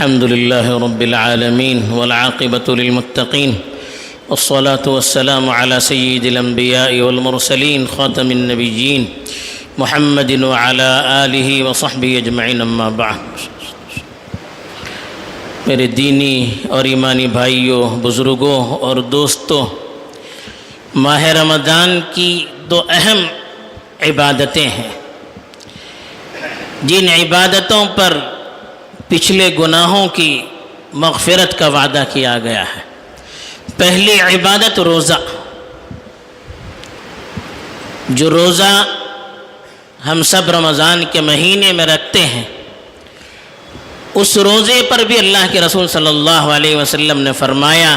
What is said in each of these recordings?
الحمد لله رب العالمين والعاقبة للمتقين والصلاة والسلام على سيد الأنبياء والمرسلين خاتم النبيين محمد وعلى آله وصحبه أجمعين أما بعد۔ میرے دینی اور ایمانی بھائیوں، بزرگوں اور دوستوں، ماہ رمضان کی دو اہم عبادتیں ہیں جن عبادتوں پر پچھلے گناہوں کی مغفرت کا وعدہ کیا گیا ہے۔ پہلی عبادت روزہ، جو روزہ ہم سب رمضان کے مہینے میں رکھتے ہیں، اس روزے پر بھی اللہ کے رسول صلی اللہ علیہ وسلم نے فرمایا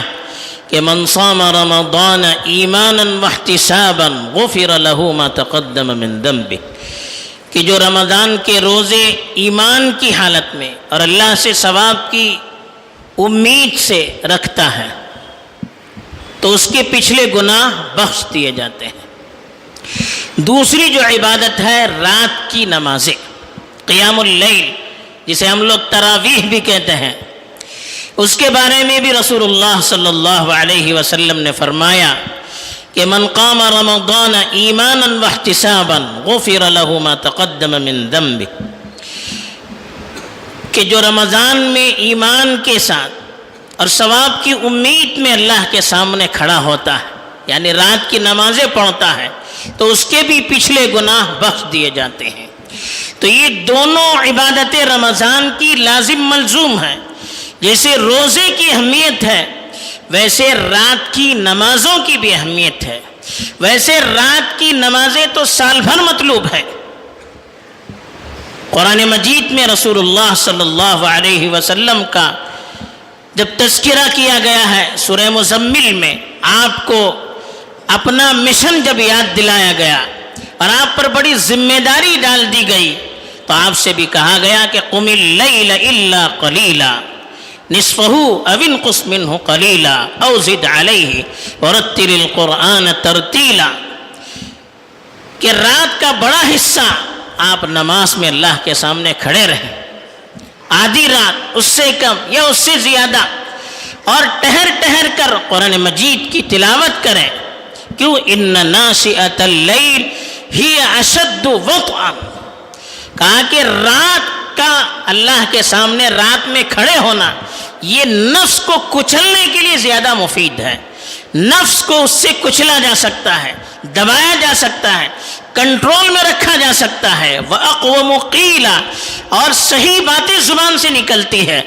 کہ من صام رمضان ایمانا واحتسابا غفر له ما تقدم من ذنبه، کہ جو رمضان کے روزے ایمان کی حالت میں اور اللہ سے ثواب کی امید سے رکھتا ہے تو اس کے پچھلے گناہ بخش دیے جاتے ہیں۔ دوسری جو عبادت ہے رات کی نمازیں، قیام اللیل، جسے ہم لوگ تراویح بھی کہتے ہیں، اس کے بارے میں بھی رسول اللہ صلی اللہ علیہ وسلم نے فرمایا کہ من قام رمضان ایمانا واحتسابا غفر له ما تقدم من ذنبه، کہ جو رمضان میں ایمان کے ساتھ اور ثواب کی امید میں اللہ کے سامنے کھڑا ہوتا ہے، یعنی رات کی نمازیں پڑھتا ہے، تو اس کے بھی پچھلے گناہ بخش دیے جاتے ہیں۔ تو یہ دونوں عبادتیں رمضان کی لازم ملزوم ہیں۔ جیسے روزے کی اہمیت ہے، ویسے رات کی نمازوں کی بھی اہمیت ہے۔ ویسے رات کی نمازیں تو سال بھر مطلوب ہے۔ قرآن مجید میں رسول اللہ صلی اللہ علیہ وسلم کا جب تذکرہ کیا گیا ہے سورہ مزمل میں، آپ کو اپنا مشن جب یاد دلایا گیا اور آپ پر بڑی ذمہ داری ڈال دی گئی، تو آپ سے بھی کہا گیا کہ قم اللیل الا قلیلا نصفہ او انقص منہ قلیلا او زد علیہ ورتل القرآن ترتیلا، کہ رات کا بڑا حصہ آپ نماز میں اللہ کے سامنے کھڑے رہیں، آدھی رات، اس سے کم یا اس سے زیادہ، اور ٹہر ٹہر کر قرآن مجید کی تلاوت کریں۔ کیوں؟ ان ناشئۃ اللیل ہی اشد وطئا، کہا کہ رات کا اللہ کے سامنے رات میں کھڑے ہونا یہ نفس کو کچلنے کے لیے زیادہ مفید ہے۔ نفس کو اس سے کچلا جا سکتا ہے، دبایا جا سکتا ہے، کنٹرول میں رکھا جا سکتا ہے۔ وَأَقْوَمُ قِيلًا، اور صحیح باتیں زبان سے نکلتی ہے۔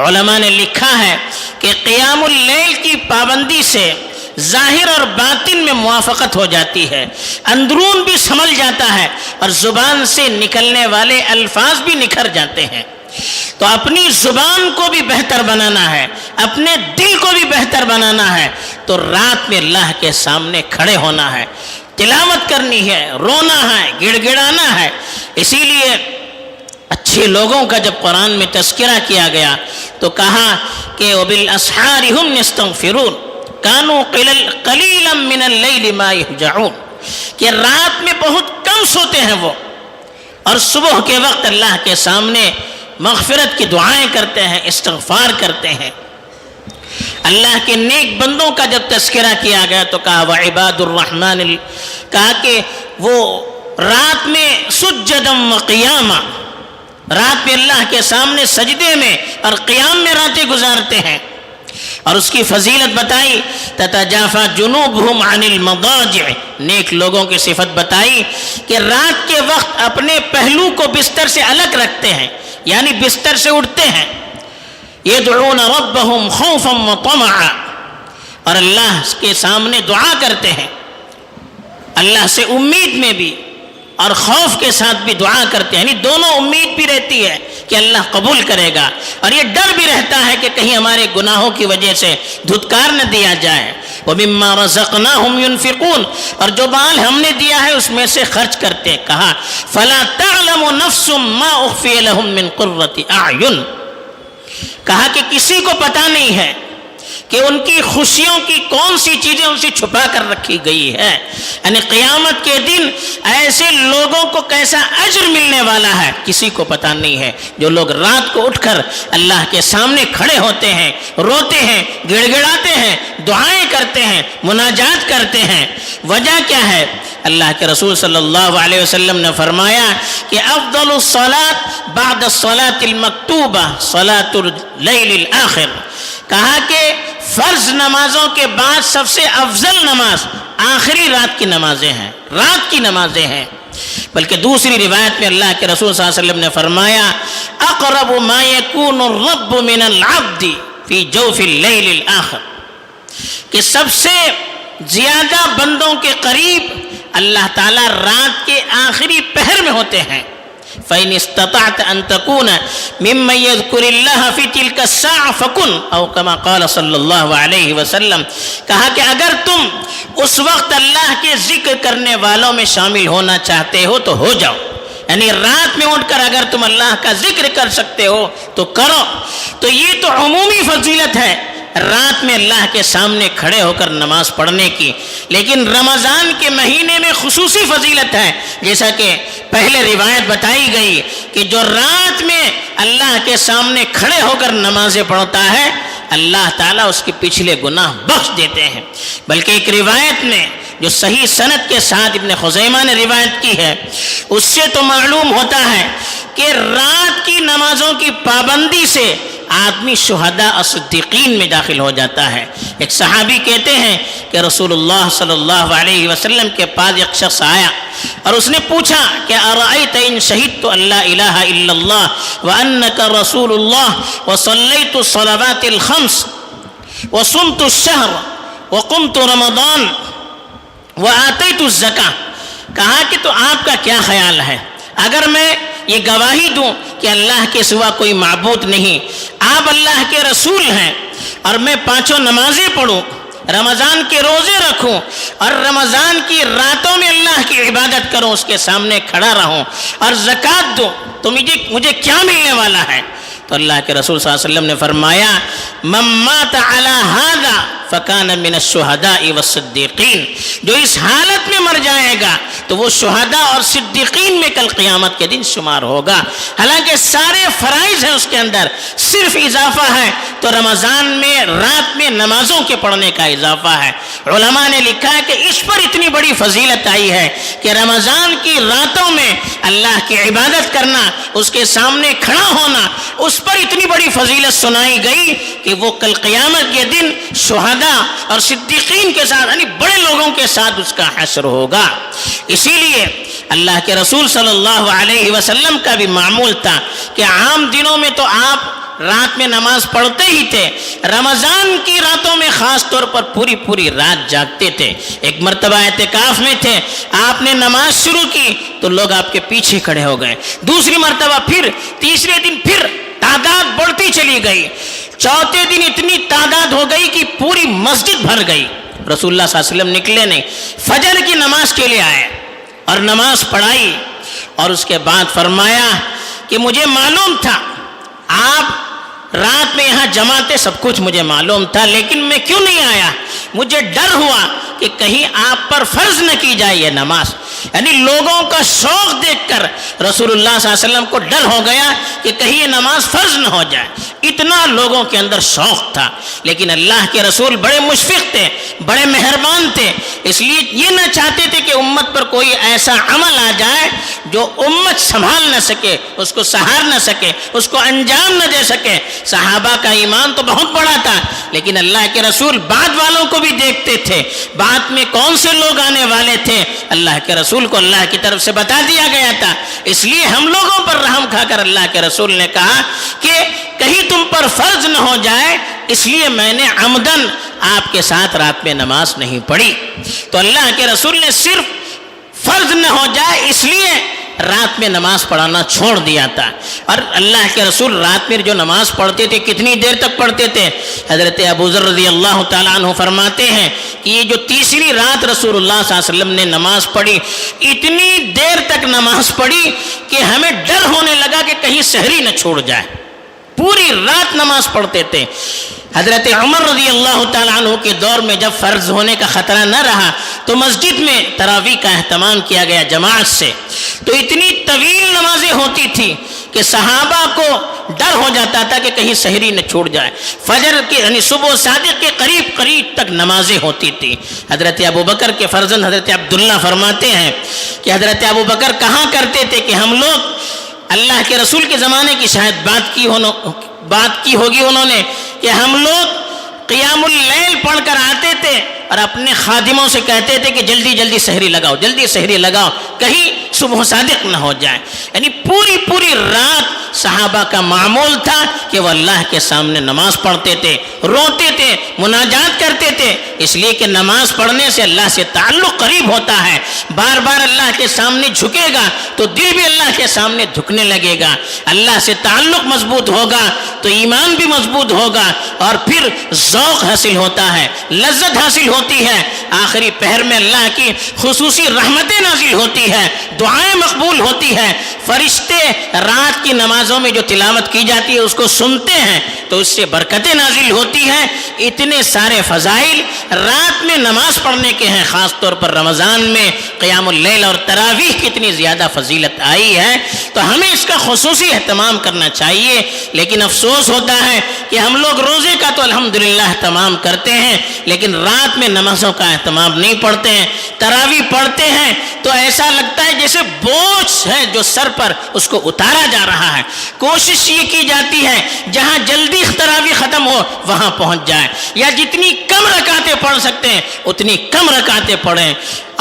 علماء نے لکھا ہے کہ قیام اللیل کی پابندی سے ظاہر اور باطن میں موافقت ہو جاتی ہے، اندرون بھی سنبھل جاتا ہے اور زبان سے نکلنے والے الفاظ بھی نکھر جاتے ہیں۔ تو اپنی زبان کو بھی بہتر بنانا ہے، اپنے دل کو بھی بہتر بنانا ہے، تو رات میں اللہ کے سامنے کھڑے ہونا ہے، تلاوت کرنی ہے، رونا ہے، گڑ گڑانا ہے۔ اسی لیے اچھے لوگوں کا جب قرآن میں تذکرہ کیا گیا تو کہا کہ وَبِالْأَسْحَارِ هُمْ يَسْتَغْفِرُونَ كَانُوا قَلِيلًا مِّنَ اللَّيْلِ مَا يَهْجَعُونَ، کہ رات میں بہت کم سوتے ہیں وہ، اور صبح کے وقت اللہ کے سامنے مغفرت کی دعائیں کرتے ہیں، استغفار کرتے ہیں۔ اللہ کے نیک بندوں کا جب تذکرہ کیا گیا تو کہا وعباد الرحمن، کہا کہ وہ رات میں سجدا وقیاما، رات میں اللہ کے سامنے سجدے میں اور قیام میں راتیں گزارتے ہیں۔ اور اس کی فضیلت بتائی، تتجافى جنوبهم عن المضاجع، نیک لوگوں کی صفت بتائی کہ رات کے وقت اپنے پہلو کو بستر سے الگ رکھتے ہیں، یعنی بستر سے اٹھتے ہیں۔ يدعون ربهم خوفا وطمعا، اور اللہ کے سامنے دعا کرتے ہیں، اللہ سے امید میں بھی اور خوف کے ساتھ بھی دعا کرتے ہیں، یعنی دونوں امید بھی رہتی ہے کہ اللہ قبول کرے گا، اور یہ ڈر بھی رہتا ہے کہ کہیں ہمارے گناہوں کی وجہ سے دھتکار نہ دیا جائے۔ وَمِمَّا رَزَقْنَاهُمْ يُنْفِقُونَ، اور جو مال ہم نے دیا ہے اس میں سے خرچ کرتے ہیں۔ کہا فَلَا تَعْلَمُ نَفْسٌ مَّا أُخْفِيَ لَهُم مِّن قُرَّةِ أَعْيُنٍ، کہا کہ کسی کو پتہ نہیں ہے کہ ان کی خوشیوں کی کون سی چیزیں ان سے چھپا کر رکھی گئی ہے. یعنی قیامت کے دن ایسے لوگوں کو کیسا اجر ملنے والا ہے کسی کو پتہ نہیں ہے، جو لوگ رات کو اٹھ کر اللہ کے سامنے کھڑے ہوتے ہیں، روتے ہیں، گڑ گڑاتے ہیں، دعائیں کرتے ہیں، مناجات کرتے ہیں. وجہ کیا ہے؟ اللہ کے رسول صلی اللہ علیہ وسلم نے فرمایا کہ افضل الصلاۃ بعد الصلاۃ المکتوبہ صلاۃ اللیل الاخر. کہا کہ فرض نمازوں کے بعد سب سے افضل نماز آخری رات کی نمازیں ہیں، رات کی نمازیں ہیں. بلکہ دوسری روایت میں اللہ کے رسول صلی اللہ علیہ وسلم نے فرمایا اقرب ما یکون الرب من العبد فی جوف اللیل الاخر، کہ سب سے زیادہ بندوں کے قریب اللہ تعالیٰ رات کے آخری پہر میں ہوتے ہیں. فَإِنِ اسْتَطَعْتَ أَن تَكُونَ مِمَّن يَذْكُرِ اللَّهَ فِي تِلْكَ السَّاعَةِ فَكُنْ أَوْ كَمَا قَالَ صلی اللہ علیہ وسلم. کہا کہ اگر تم اس وقت اللہ کے ذکر کرنے والوں میں شامل ہونا چاہتے ہو تو ہو جاؤ. یعنی رات میں اٹھ کر اگر تم اللہ کا ذکر کر سکتے ہو تو کرو. تو یہ تو عمومی فضیلت ہے رات میں اللہ کے سامنے کھڑے ہو کر نماز پڑھنے کی. لیکن رمضان کے مہینے میں خصوصی فضیلت ہے، جیسا کہ پہلے روایت بتائی گئی کہ جو رات میں اللہ کے سامنے کھڑے ہو کر نمازیں پڑھتا ہے اللہ تعالیٰ اس کے پچھلے گناہ بخش دیتے ہیں. بلکہ ایک روایت میں جو صحیح سند کے ساتھ ابن خزیمہ نے روایت کی ہے اس سے تو معلوم ہوتا ہے کہ رات کی نمازوں کی پابندی سے آدمی شہداء اور صدیقین میں داخل ہو جاتا ہے. ایک صحابی کہتے ہیں کہ رسول اللہ صلی اللہ علیہ وسلم کے پاس ایک شخص آیا اور اس نے پوچھا کہ ارأیت ان شہدت ان لا الہ الا اللہ وانک رسول اللہ وصلیت الصلوات الخمس وصمت الشہر وقمت رمضان وآتیت الزکاة. کہا کہ تو آپ کا کیا خیال ہے اگر میں یہ گواہی دوں کہ اللہ کے سوا کوئی معبود نہیں، آپ اللہ کے رسول ہیں، اور میں 5 نمازیں پڑھوں، رمضان کے روزے رکھوں اور رمضان کی راتوں میں اللہ کی عبادت کروں، اس کے سامنے کھڑا رہوں اور زکوٰۃ دوں، تو مجھے کیا ملنے والا ہے؟ تو اللہ کے رسول صلی اللہ علیہ وسلم نے فرمایا من مات علی ھذا فکان من الشہداء والصدیقین. جو اس حالت میں مر جائے گا تو وہ شہداء اور صدیقین میں کل قیامت کے دن شمار ہوگا. حالانکہ سارے فرائض ہیں اس کے اندر، صرف اضافہ ہے تو رمضان میں رات میں نمازوں کے پڑھنے کا اضافہ ہے. علماء نے لکھا ہے کہ اس پر اتنی بڑی فضیلت آئی ہے کہ رمضان کی راتوں میں اللہ کی عبادت کرنا، اس کے سامنے کھڑا ہونا، اس پر اتنی بڑی فضیلت سنائی گئی کہ وہ کل قیامت کے دن شہداء اور صدیقین کے ساتھ، یعنی بڑے لوگوں کے ساتھ اس کا حشر ہوگا. اسی لیے اللہ کے رسول صلی اللہ علیہ وسلم کا بھی معمول تھا کہ عام دنوں میں تو آپ رات میں نماز پڑھتے ہی تھے، رمضان کی راتوں میں خاص طور پر پوری رات جاگتے تھے. ایک مرتبہ اعتکاف میں تھے، آپ نے نماز شروع کی تو لوگ آپ کے پیچھے کھڑے ہو گئے. دوسری مرتبہ پھر، تیسرے دن پھر تعداد بڑھتی چلی گئی. چوتھے دن اتنی تعداد ہو گئی کہ پوری مسجد بھر گئی. رسول اللہ صلی اللہ علیہ وسلم نکلے نہیں، فجر کی نماز کے لیے آئے اور نماز پڑھائی، اور اس کے بعد فرمایا کہ مجھے معلوم تھا آپ رات میں یہاں جمع تھے، سب کچھ مجھے معلوم تھا، لیکن میں کیوں نہیں آیا؟ مجھے ڈر ہوا کہ کہیں آپ پر فرض نہ کی جائے یہ نماز. یعنی لوگوں کا شوق دیکھ کر رسول اللہ صلی اللہ علیہ وسلم کو ڈر ہو گیا کہ کہیں یہ نماز فرض نہ ہو جائے. اتنا لوگوں کے اندر شوق تھا. لیکن اللہ کے رسول بڑے مشفق تھے، بڑے مہربان تھے، اس لیے یہ نہ چاہتے تھے کہ امت پر کوئی ایسا عمل آ جائے جو امت سنبھال نہ سکے، اس کو سہار نہ سکے، اس کو انجام نہ دے سکے. صحابہ کا ایمان تو بہت بڑا تھا، لیکن اللہ کے رسول بعد والوں کو بھی دیکھتے تھے، بعد میں کون سے لوگ آنے والے تھے اللہ کے رسول کو اللہ کی طرف سے بتا دیا گیا تھا. اس لیے ہم لوگوں پر رحم کھا کر اللہ کے رسول نے کہا کہ کہیں تم پر فرض نہ ہو جائے، اس لیے میں نے عمدن آپ کے ساتھ رات میں نماز نہیں پڑھی. تو اللہ کے رسول نے صرف فرض نہ ہو جائے اس لیے رات میں نماز پڑھانا چھوڑ دیا تھا. اور اللہ کے رسول رات میں جو نماز پڑھتے تھے کتنی دیر تک پڑھتے تھے؟ حضرت ابو ذر رضی اللہ تعالیٰ عنہ فرماتے ہیں کہ یہ جو تیسری رات رسول اللہ صلی اللہ علیہ وسلم نے نماز پڑھی، اتنی دیر تک نماز پڑھی کہ ہمیں ڈر ہونے لگا کہ کہیں سحری نہ چھوڑ جائے. پوری رات نماز پڑھتے تھے۔ حضرت عمر رضی اللہ تعالیٰ عنہ کے دور میں جب فرض ہونے کا خطرہ نہ رہا تو مسجد میں تراویح کا اہتمام کیا گیا جماعت سے، تو اتنی طویل نمازیں ہوتی تھی کہ صحابہ کو ڈر ہو جاتا تھا کہ کہیں سحری نہ چھوٹ جائے۔ فجر کے یعنی صبح صادق کے قریب تک نمازیں ہوتی تھی۔ حضرت ابوبکر کے فرزند حضرت عبداللہ فرماتے ہیں کہ حضرت ابوبکر کہا کرتے تھے کہ ہم لوگ اللہ کے رسول کے زمانے کی شاید بات کی ہوگی انہوں نے کہ ہم لوگ قیام اللیل پڑھ کر آتے تھے اور اپنے خادموں سے کہتے تھے کہ جلدی جلدی سحری لگاؤ، جلدی سحری لگاؤ، کہیں صبح صادق نہ ہو جائے۔ یعنی پوری رات صحابہ کا معمول تھا کہ وہ اللہ کے سامنے نماز پڑھتے تھے، روتے تھے، مناجات کرتے تھے، اس لیے کہ نماز پڑھنے سے اللہ سے تعلق قریب ہوتا ہے۔ بار بار اللہ کے سامنے جھکے گا تو دل بھی اللہ کے سامنے جھکنے لگے گا، اللہ سے تعلق مضبوط ہوگا تو ایمان بھی مضبوط ہوگا، اور پھر ذوق حاصل ہوتا ہے، لذت حاصل ہوتی ہے۔ آخری پہر میں اللہ کی خصوصی رحمتیں نازل ہوتی ہے، دعائیں مقبول ہوتی ہے، فرشتے رات کی نمازوں میں جو تلاوت کی جاتی ہے اس کو سنتے ہیں تو اس سے برکتیں نازل ہوتی ہیں۔ اتنے سارے فضائل رات میں نماز پڑھنے کے ہیں، خاص طور پر رمضان میں قیام اللیل اور تراویح کی اتنی زیادہ فضیلت آئی ہے، تو ہمیں اس کا خصوصی اہتمام کرنا چاہیے۔ لیکن افسوس ہوتا ہے کہ ہم لوگ روزے کا تو الحمدللہ اہتمام کرتے ہیں لیکن رات میں نمازوں کا اہتمام نہیں پڑھتے ہیں۔ تراویح پڑھتے ہیں تو ایسا لگتا ہے جیسے بوجھ ہے جو سر پر اس کو اتارا جا رہا ہے۔ کوشش یہ کی جاتی ہے جہاں جلدی تراویح ختم ہو وہاں پہنچ جائے، یا جتنی کم رکعتیں پڑھ سکتے ہیں اتنی کم رکعتیں پڑھیں۔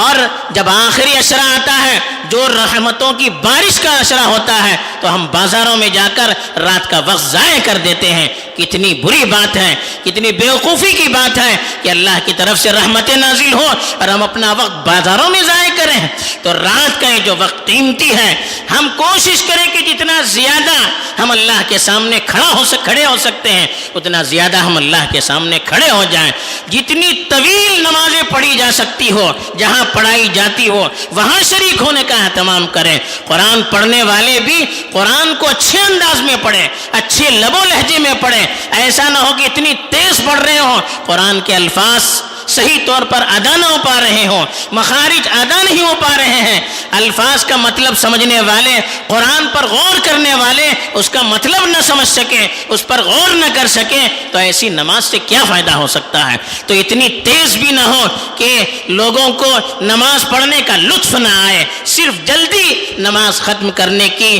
اور جب آخری عشرہ آتا ہے جو رحمتوں کی بارش کا عشرہ ہوتا ہے تو ہم بازاروں میں جا کر رات کا وقت ضائع کر دیتے ہیں۔ کتنی بری بات ہے، کتنی بیوقوفی کی بات ہے کہ اللہ کی طرف سے رحمتیں نازل ہو اور ہم اپنا وقت بازاروں میں ضائع کریں۔ تو رات کا یہ جو وقت قیمتی ہے، ہم کوشش کریں کہ جتنا زیادہ ہم اللہ کے سامنے کھڑے ہو سکتے ہیں اتنا زیادہ ہم اللہ کے سامنے کھڑے ہو جائیں۔ جتنی طویل نمازیں پڑھی جا سکتی ہو، جہاں پڑھائی جاتی ہو وہاں شریک ہونے کا اہتمام کریں۔ قرآن پڑھنے والے بھی قرآن کو اچھے انداز میں پڑھیں، اچھے لب و لہجے میں پڑھیں۔ ایسا نہ ہو کہ اتنی تیز پڑھ رہے ہوں قرآن کے الفاظ صحیح طور پر ادا نہ ہو پا رہے ہوں، مخارج ادا نہیں ہو پا رہے ہیں، الفاظ کا مطلب سمجھنے والے، قرآن پر غور کرنے والے اس کا مطلب نہ سمجھ سکیں، اس پر غور نہ کر سکیں، تو ایسی نماز سے کیا فائدہ ہو سکتا ہے؟ تو اتنی تیز بھی نہ ہو کہ لوگوں کو نماز پڑھنے کا لطف نہ آئے، صرف جلدی نماز ختم کرنے کی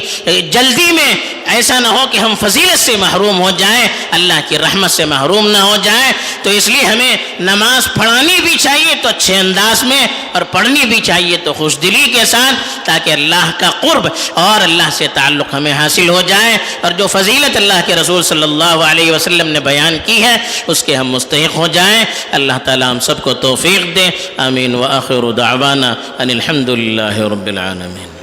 جلدی میں ایسا نہ ہو کہ ہم فضیلت سے محروم ہو جائیں، اللہ کی رحمت سے محروم نہ ہو جائیں۔ تو اس لیے ہمیں نماز پڑھانی بھی چاہیے تو اچھے انداز میں، اور پڑھنی بھی چاہیے تو خوش دلی کے ساتھ، تاکہ اللہ کا قرب اور اللہ سے تعلق ہمیں حاصل ہو جائے، اور جو فضیلت اللہ کے رسول صلی اللہ علیہ وسلم نے بیان کی ہے اس کے ہم مستحق ہو جائیں۔ اللہ تعالیٰ ہم سب کو توفیق دے، آمین۔ وآخر دعوانا ان الحمد للہ رب العالمین۔